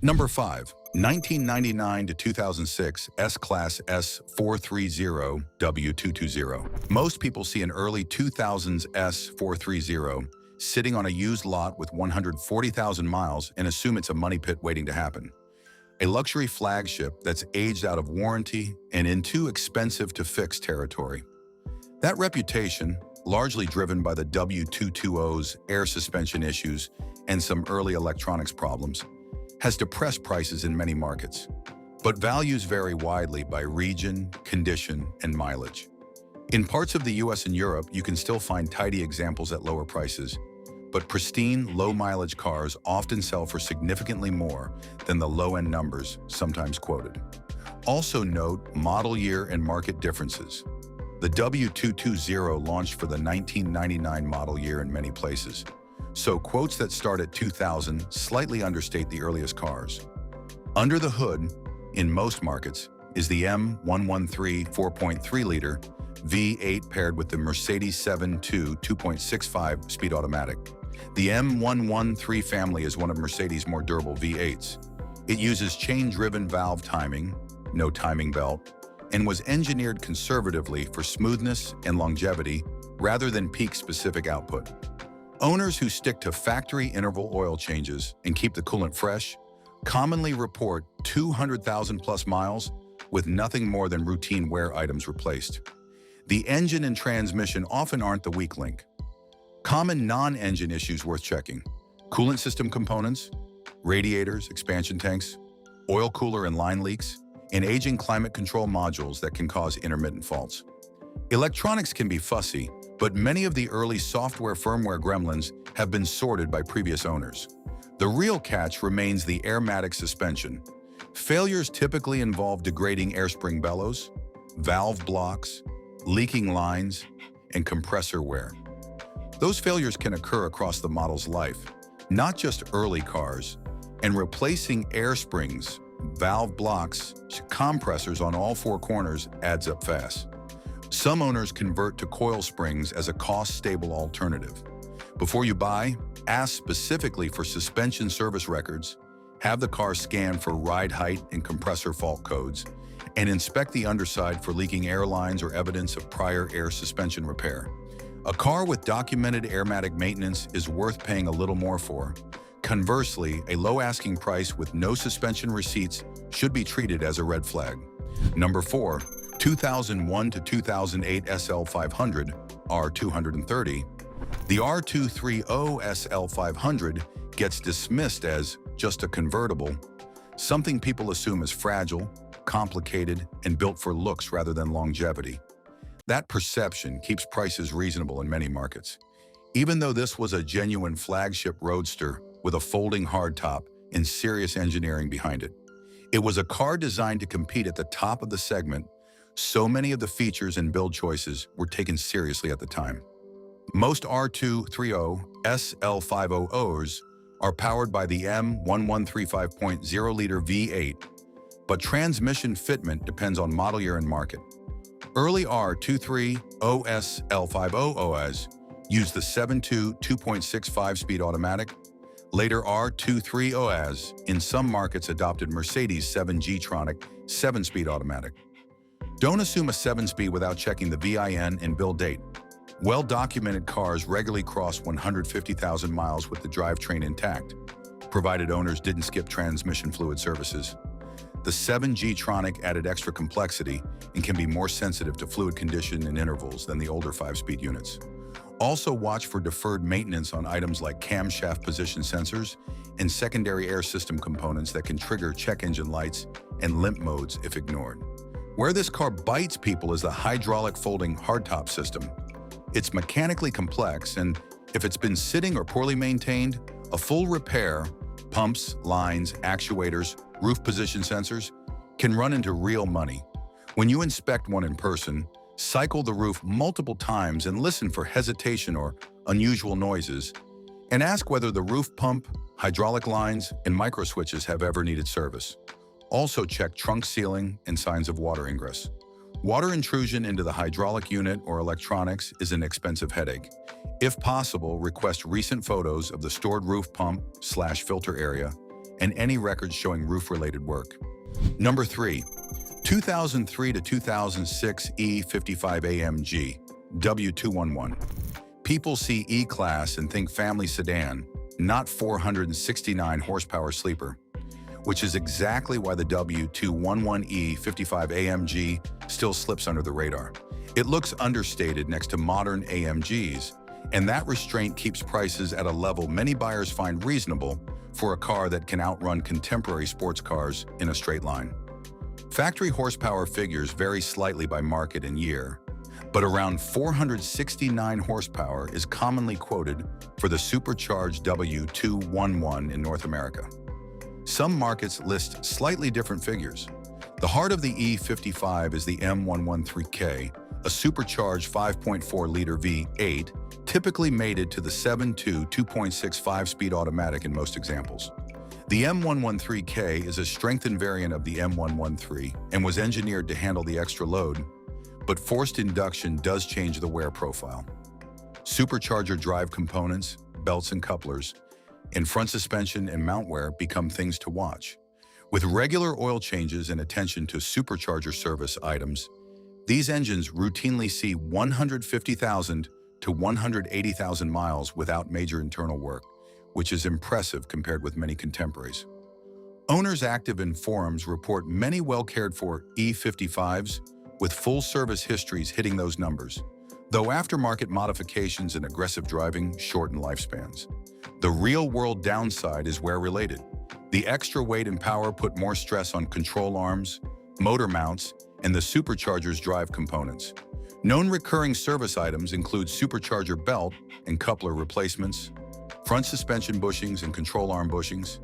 Number 5. 1999 to 2006 S-Class S430 W220. Most people see an early 2000s S430 sitting on a used lot with 140,000 miles and assume it's a money pit waiting to happen. A luxury flagship that's aged out of warranty and in too expensive to fix territory. That reputation, largely driven by the W220's air suspension issues and some early electronics problems, has depressed prices in many markets. But values vary widely by region, condition, and mileage. In parts of the US and Europe, you can still find tidy examples at lower prices, but pristine, low-mileage cars often sell for significantly more than the low-end numbers sometimes quoted. Also note model year and market differences. The W220 launched for the 1999 model year in many places, so quotes that start at 2000 slightly understate the earliest cars. Under the hood, in most markets, is the M113 4.3-liter V8 paired with the Mercedes 7.2 2.65 speed automatic. The M113 family is one of Mercedes' more durable V8s. It uses chain-driven valve timing, no timing belt, and was engineered conservatively for smoothness and longevity rather than peak-specific output. Owners who stick to factory interval oil changes and keep the coolant fresh commonly report 200,000 plus miles with nothing more than routine wear items replaced. The engine and transmission often aren't the weak link. Common non-engine issues worth checking: coolant system components, radiators, expansion tanks, oil cooler and line leaks, and aging climate control modules that can cause intermittent faults. Electronics can be fussy, but many of the early software-firmware gremlins have been sorted by previous owners. The real catch remains the airmatic suspension. Failures typically involve degrading airspring bellows, valve blocks, leaking lines, and compressor wear. Those failures can occur across the model's life, not just early cars, and replacing air springs, valve blocks, compressors on all four corners adds up fast. Some owners convert to coil springs as a cost-stable alternative. Before you buy, ask specifically for suspension service records, have the car scanned for ride height and compressor fault codes, and inspect the underside for leaking air lines or evidence of prior air suspension repair. A car with documented airmatic maintenance is worth paying a little more for. Conversely, a low asking price with no suspension receipts should be treated as a red flag. Number 4. 2001 to 2008 SL500 R230. The R230 SL500 gets dismissed as just a convertible, something people assume is fragile, complicated, and built for looks rather than longevity. That perception keeps prices reasonable in many markets. Even though this was a genuine flagship roadster with a folding hardtop and serious engineering behind it. It was a car designed to compete at the top of the segment, so many of the features and build choices were taken seriously at the time. Most R230 SL500s are powered by the M113 5.0-liter V8, but transmission fitment depends on model year and market. Early R230 SL500s used the 7.2 2.65 speed automatic. Later R230s in some markets adopted Mercedes 7G-tronic 7-speed automatic. Don't assume a 7-speed without checking the VIN and build date. Well-documented cars regularly cross 150,000 miles with the drivetrain intact, provided owners didn't skip transmission fluid services. The 7G-tronic added extra complexity and can be more sensitive to fluid condition and intervals than the older 5-speed units. Also watch for deferred maintenance on items like camshaft position sensors and secondary air system components that can trigger check engine lights and limp modes if ignored. Where this car bites people is the hydraulic folding hardtop system. It's mechanically complex, and if it's been sitting or poorly maintained, a full repair, pumps, lines, actuators, roof position sensors, can run into real money. When you inspect one in person, cycle the roof multiple times and listen for hesitation or unusual noises, and ask whether the roof pump, hydraulic lines, and microswitches have ever needed service. Also check trunk sealing and signs of water ingress. Water intrusion into the hydraulic unit or electronics is an expensive headache. If possible, request recent photos of the stored roof pump/filter area and any records showing roof-related work. Number 3. 2003 to 2006 E55 AMG W211. People see E-Class and think family sedan, not 469 horsepower sleeper, which is exactly why the W211 E55 AMG still slips under the radar. It looks understated next to modern AMGs, and that restraint keeps prices at a level many buyers find reasonable for a car that can outrun contemporary sports cars in a straight line. Factory horsepower figures vary slightly by market and year, but around 469 horsepower is commonly quoted for the supercharged W211 in North America. Some markets list slightly different figures. The heart of the E55 is the M113K, a supercharged 5.4-liter V8, typically mated to the 7.2 2.6 5-speed automatic in most examples. The M113K is a strengthened variant of the M113 and was engineered to handle the extra load, but forced induction does change the wear profile. Supercharger drive components, belts and couplers, and front suspension and mount wear become things to watch. With regular oil changes and attention to supercharger service items, these engines routinely see 150,000 to 180,000 miles without major internal work, which is impressive compared with many contemporaries. Owners active in forums report many well-cared-for E55s with full service histories hitting those numbers, though aftermarket modifications and aggressive driving shorten lifespans. The real-world downside is wear-related. The extra weight and power put more stress on control arms, motor mounts, and the supercharger's drive components. Known recurring service items include supercharger belt and coupler replacements, front suspension bushings and control arm bushings,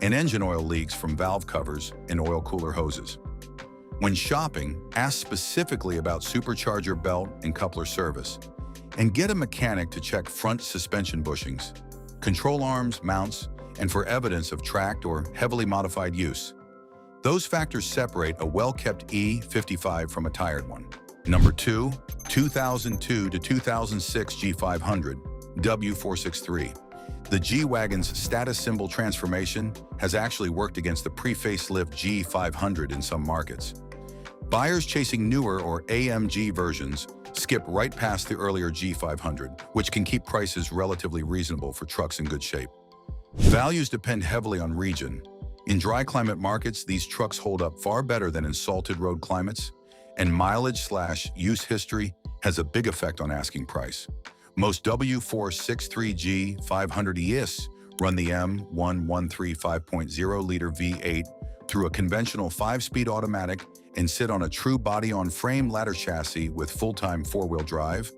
and engine oil leaks from valve covers and oil cooler hoses. When shopping, ask specifically about supercharger belt and coupler service, and get a mechanic to check front suspension bushings, control arms, mounts, and for evidence of tracked or heavily modified use. Those factors separate a well-kept E55 from a tired one. Number 2, 2002 to 2006 G500 W463. The G-Wagon's status symbol transformation has actually worked against the pre-facelift G500 in some markets. Buyers chasing newer or AMG versions skip right past the earlier G500, which can keep prices relatively reasonable for trucks in good shape. Values depend heavily on region. In dry climate markets, these trucks hold up far better than in salted road climates, and mileage/use history has a big effect on asking price. Most W463 G500 run the M113 5.0-liter V8 through a conventional 5-speed automatic and sit on a true body-on-frame ladder chassis with full-time 4-wheel drive,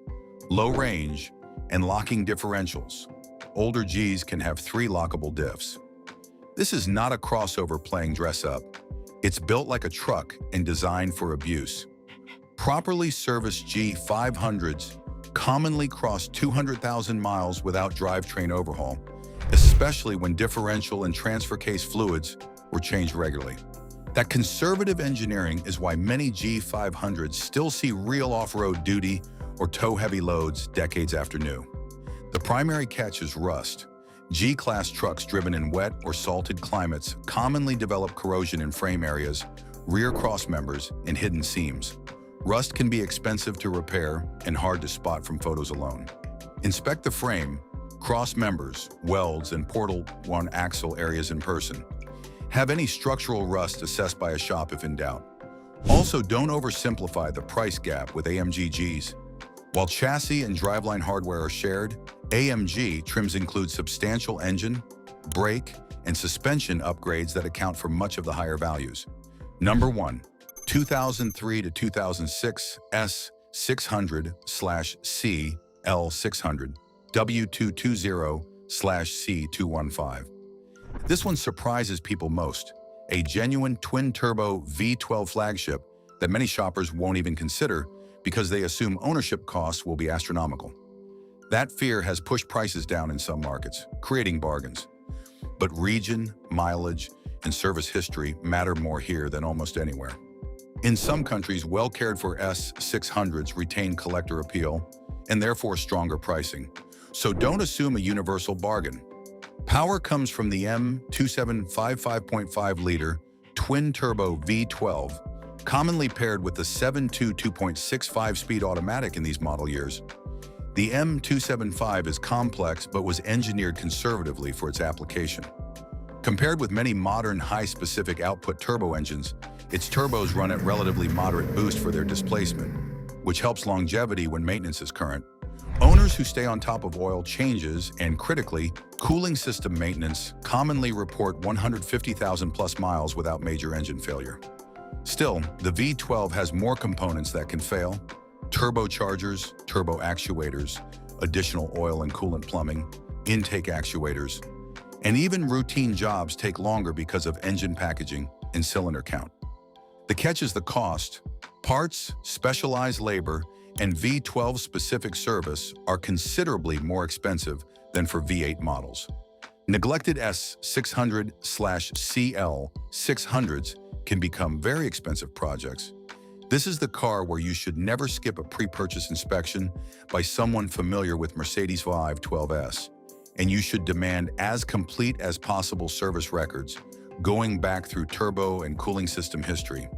low range, and locking differentials. Older Gs can have 3 lockable diffs. This is not a crossover playing dress-up. It's built like a truck and designed for abuse. Properly serviced G500s commonly cross 200,000 miles without drivetrain overhaul, especially when differential and transfer case fluids were changed regularly. That conservative engineering is why many G500s still see real off-road duty or tow-heavy loads decades after new. The primary catch is rust. G-Class trucks driven in wet or salted climates commonly develop corrosion in frame areas, rear cross members, and hidden seams. Rust can be expensive to repair and hard to spot from photos alone. Inspect the frame, cross members, welds, and portal one axle areas in person. Have any structural rust assessed by a shop if in doubt. Also, don't oversimplify the price gap with AMG Gs. While chassis and driveline hardware are shared, AMG trims include substantial engine, brake, and suspension upgrades that account for much of the higher values. Number 1. 2003 to 2006 S600/C L600 W220/C215. This one surprises people most, a genuine twin-turbo V12 flagship that many shoppers won't even consider because they assume ownership costs will be astronomical. That fear has pushed prices down in some markets, creating bargains. But region, mileage, and service history matter more here than almost anywhere. In some countries, well-cared-for S600s retain collector appeal and therefore stronger pricing. So don't assume a universal bargain. Power comes from the M113 5.5-liter twin-turbo V12, commonly paired with the 7.2 2.65-speed automatic in these model years. The M275 is complex but was engineered conservatively for its application. Compared with many modern high-specific output turbo engines, its turbos run at relatively moderate boost for their displacement, which helps longevity when maintenance is current. Owners who stay on top of oil changes and, critically, cooling system maintenance commonly report 150,000 plus miles without major engine failure. Still, the V12 has more components that can fail: turbochargers, turbo actuators, additional oil and coolant plumbing, intake actuators, and even routine jobs take longer because of engine packaging and cylinder count. The catch is the cost. Parts, specialized labor, and V12-specific service are considerably more expensive than for V8 models. Neglected S600/CL600s can become very expensive projects. This is the car where you should never skip a pre-purchase inspection by someone familiar with Mercedes W211 and you should demand as complete as possible service records, going back through turbo and cooling system history.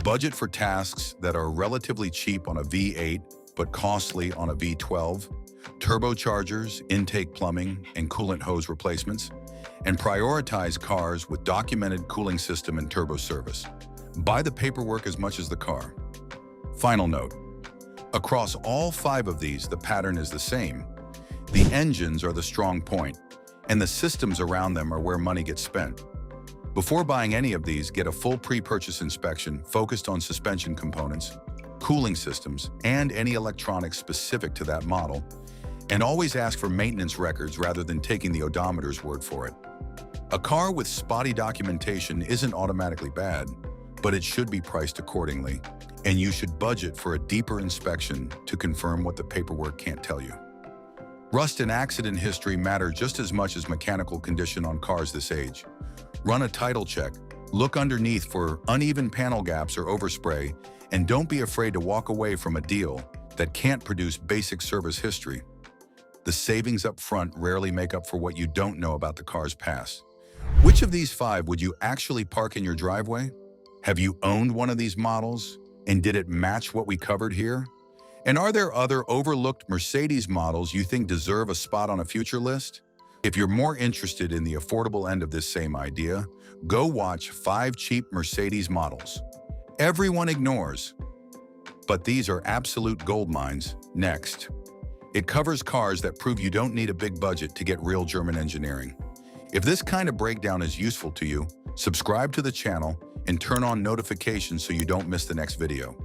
Budget for tasks that are relatively cheap on a V8 but costly on a V12, turbochargers, intake plumbing, and coolant hose replacements, and prioritize cars with documented cooling system and turbo service. Buy the paperwork as much as the car. Final note: across all 5 of these, the pattern is the same. The engines are the strong point, and the systems around them are where money gets spent. Before buying any of these, get a full pre-purchase inspection focused on suspension components, cooling systems, and any electronics specific to that model, and always ask for maintenance records rather than taking the odometer's word for it. A car with spotty documentation isn't automatically bad, but it should be priced accordingly, and you should budget for a deeper inspection to confirm what the paperwork can't tell you. Rust and accident history matter just as much as mechanical condition on cars this age. Run a title check, look underneath for uneven panel gaps or overspray, and don't be afraid to walk away from a deal that can't produce basic service history. The savings up front rarely make up for what you don't know about the car's past. Which of these 5 would you actually park in your driveway? Have you owned one of these models? And did it match what we covered here? And are there other overlooked Mercedes models you think deserve a spot on a future list? If you're more interested in the affordable end of this same idea, go watch 5 cheap Mercedes models everyone ignores. But these are absolute gold mines. Next. It covers cars that prove you don't need a big budget to get real German engineering. If this kind of breakdown is useful to you, subscribe to the channel and turn on notifications so you don't miss the next video.